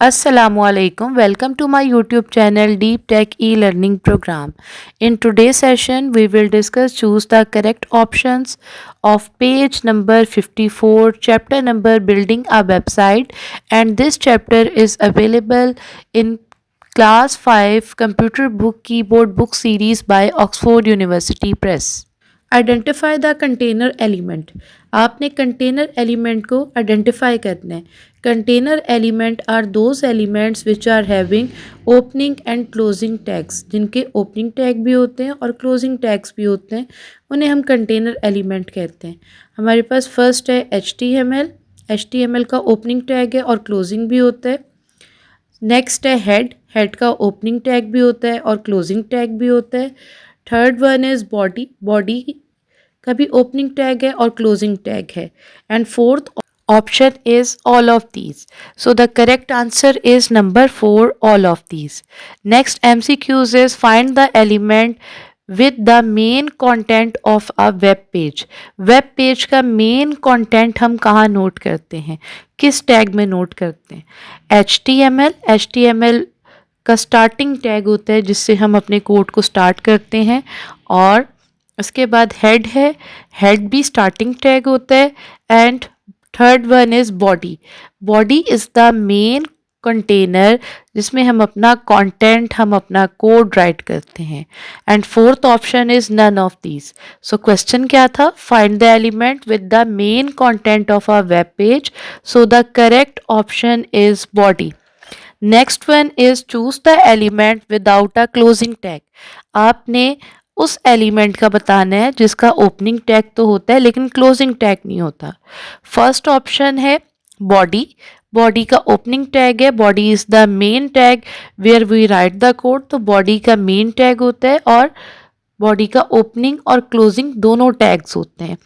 Assalamualaikum. Welcome to my YouTube channel Deep Tech e-learning program. In today's session, we will discuss choose the correct options of page number 54, chapter number building a website, and this chapter is available in class 5 computer book keyboard book series by Oxford University Press. Identify the container element. आपने container element को identify करना है। Container element are those elements which are having opening and closing tags, जिनके opening tag भी होते हैं और closing tags भी होते हैं, उन्हें हम कंटेनर एलिमेंट कहते हैं। हमारे पास फर्स्ट है HTML का ओपनिंग टैग है और क्लोजिंग भी होता है। नेक्स्ट है हेड का ओपनिंग टैग भी होता है और क्लोजिंग टैग भी होता है। थर्ड वन इज़ बॉडी का भी ओपनिंग टैग है और क्लोजिंग टैग है। And fourth option is all of these. So the correct answer is number 4, all of these. Next MCQs is find the element with the main content of a web page. Web page का main content हम कहाँ note करते हैं, किस tag में note करते हैं? HTML का स्टार्टिंग टैग होता है जिससे हम अपने कोड को स्टार्ट करते हैं। और उसके बाद हेड है, हेड भी स्टार्टिंग टैग होता है। And third one is body is the main container जिसमें हम अपना कंटेंट, हम अपना कोड राइट करते हैं। And fourth option is none of these. So question क्या था? Find the element with the main content of a web page. So the correct option is body. Next one is choose the element without a closing tag. आपने उस element का बताना है जिसका opening tag तो होता है लेकिन क्लोजिंग टैग नहीं होता। फर्स्ट ऑप्शन है बॉडी का ओपनिंग टैग है। Body is the main tag where we write the code, तो बॉडी का मेन टैग होता है और बॉडी का ओपनिंग और क्लोजिंग दोनों टैग्स होते हैं।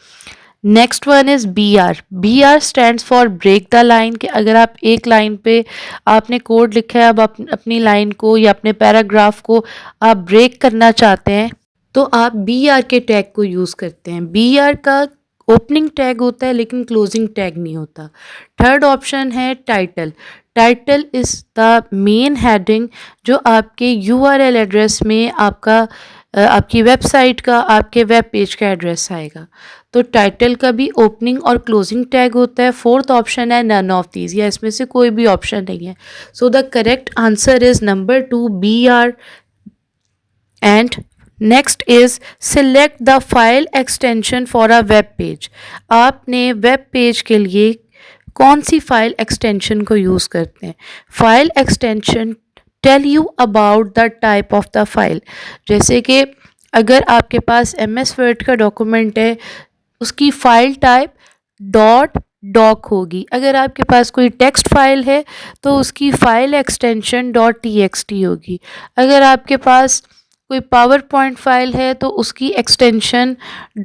Next one is BR stands for break the line. कि अगर आप एक लाइन पे आपने कोड लिखा है, अब अपनी लाइन को या अपने पैराग्राफ को आप ब्रेक करना चाहते हैं तो आप BR के टैग को यूज़ करते हैं। BR का ओपनिंग टैग होता है लेकिन क्लोजिंग टैग नहीं होता। थर्ड ऑप्शन है title is the main heading जो आपके URL एड्रेस में आपकी वेबसाइट का, आपके वेब पेज का एड्रेस आएगा। तो टाइटल का भी ओपनिंग और क्लोजिंग टैग होता है। फोर्थ ऑप्शन है नन ऑफ दीज, या इसमें से कोई भी ऑप्शन नहीं है। So the correct answer is number 2, BR। And next is select the file extension for a web page. आपने वेब पेज के लिए कौन सी फाइल एक्सटेंशन को यूज़ करते हैं? File extension tell you about the type of the file. जैसे कि अगर आपके पास MS वर्ड का डॉक्यूमेंट है, उसकी फाइल टाइप डॉक होगी। अगर आपके पास कोई टेक्स्ट फाइल है तो उसकी फाइल एक्सटेंशन .txt होगी। अगर आपके पास कोई पावर पॉइंट फाइल है तो उसकी एक्सटेंशन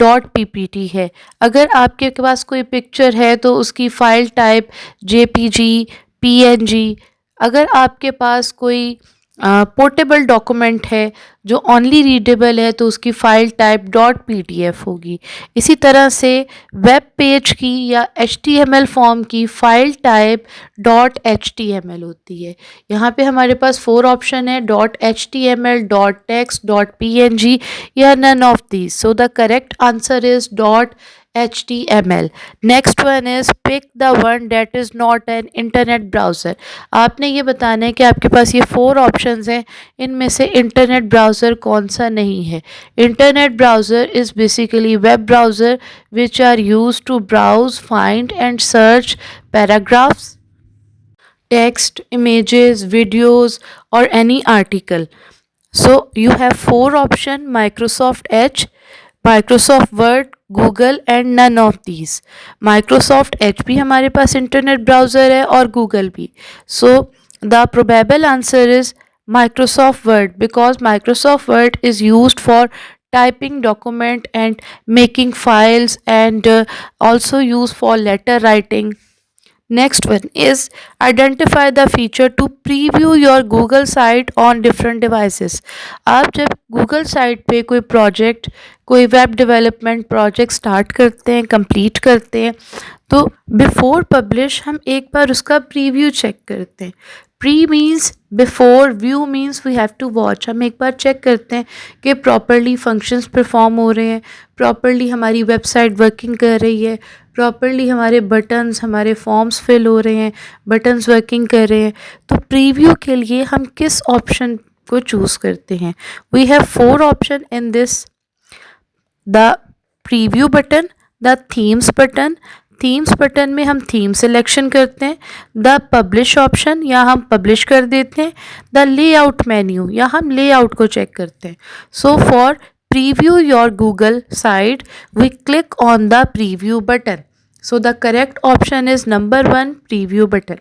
.ppt है। अगर आपके पास कोई पिक्चर है तो उसकी फाइल टाइप JPG, PNG। अगर आपके पास कोई पोर्टेबल डॉक्यूमेंट है जो ओनली रीडेबल है तो उसकी फ़ाइल टाइप .pdf होगी। इसी तरह से वेब पेज की या HTML फॉर्म की फ़ाइल टाइप .html होती है। यहाँ पे हमारे पास 4 ऑप्शन है, .html, .text, .png या none of these. So the correct answer is .html। Next one is pick the one that is not an internet browser. आपने ये बताना है कि आपके पास ये 4 ऑप्शंस हैं, इनमें से इंटरनेट ब्राउज़र कौन सा नहीं है। Internet browser is basically web browser which are use to browse, find and search paragraphs, text, images, videos or any article. So you have 4 option: Microsoft Edge, Microsoft Word, Google and none of these. Microsoft Edge भी हमारे पास internet browser है और Google भी। So the probable answer is Microsoft Word because Microsoft Word is used for typing document and making files and also used for letter writing. Next one is identify the feature to preview your Google site on different devices. आप जब Google site पे कोई project, कोई web development project start करते हैं, complete करते हैं, तो बिफोर पब्लिश हम एक बार उसका प्रीव्यू चेक करते हैं। Pre means before, view means we have to watch. हम एक बार चेक करते हैं कि प्रॉपरली फंक्शंस परफॉर्म हो रहे हैं, प्रॉपरली हमारी वेबसाइट वर्किंग कर रही है, प्रॉपरली हमारे बटन्स, हमारे फॉर्म्स फिल हो रहे हैं, बटन्स वर्किंग कर रहे हैं। तो प्रीव्यू के लिए हम किस ऑप्शन को चूज़ करते हैं? We have 4 option in this: the preview button, the themes button, themes button में हम थीम सिलेक्शन करते हैं, द पब्लिश ऑप्शन या हम पब्लिश कर देते हैं, द लेआउट मेन्यू या हम लेआउट को चेक करते हैं। So for preview your Google site we click on the preview button. So the correct option is number 1, preview button.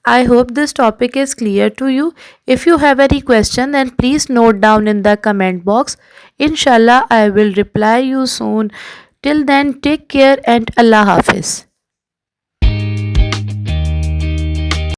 I hope this topic is clear to you. If you have any question, then please note down in the comment box. Inshallah, I will reply you soon. Till then, take care and Allah Hafiz.